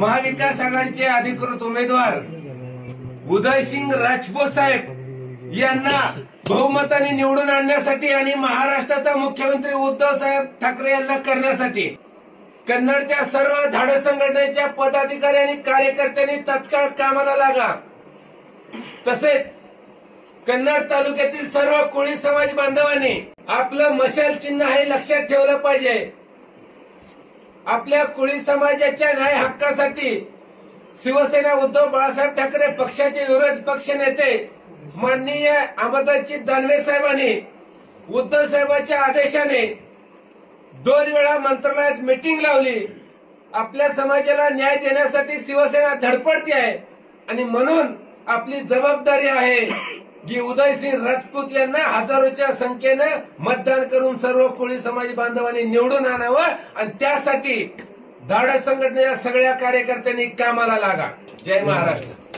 महाविकास आघाडीचे अधिकृत उमेदवार उदयसिंग राजपूत साहेब यांना बहुमताने निवडून आणण्यासाठी आणि महाराष्ट्राचा मुख्यमंत्री उद्धव साहेब ठाकरे यांना करण्यासाठी कन्नडच्या सर्व धाडस संघटनेच्या पदाधिकारी आणि कार्यकर्त्यांनी तत्काळ कामाला लागा। तसेच कन्नड तालुक्यातील सर्व कोळी समाज बांधवांनी आपलं मशाल चिन्ह हे लक्षात ठेवलं पाहिजे। आपल्या कोळी समाजाच्या न्याय हक्कासाठी शिवसेना उद्धव बाळासाहेब ठाकरे पक्षाचे विरोधी पक्ष नेते माननीय अमरदासजी दानवे साहेबांनी उद्धव साहेबांच्या आदेशाने 2 वेळा मंत्रालयात मीटिंग लावली। आपल्या समाजाला न्याय देण्यासाठी शिवसेना धडपडते आहे आणि म्हणून आपली जबाबदारी आहे की उदयसिंग राजपूत यांना हजारोच्या संख्येने मतदान करून सर्व कोळी समाज बांधवांनी निवडून आणावं आणि त्यासाठी धाडस संघटनेच्या सगळ्या कार्यकर्त्यांनी कामाला लागा। जय महाराष्ट्र।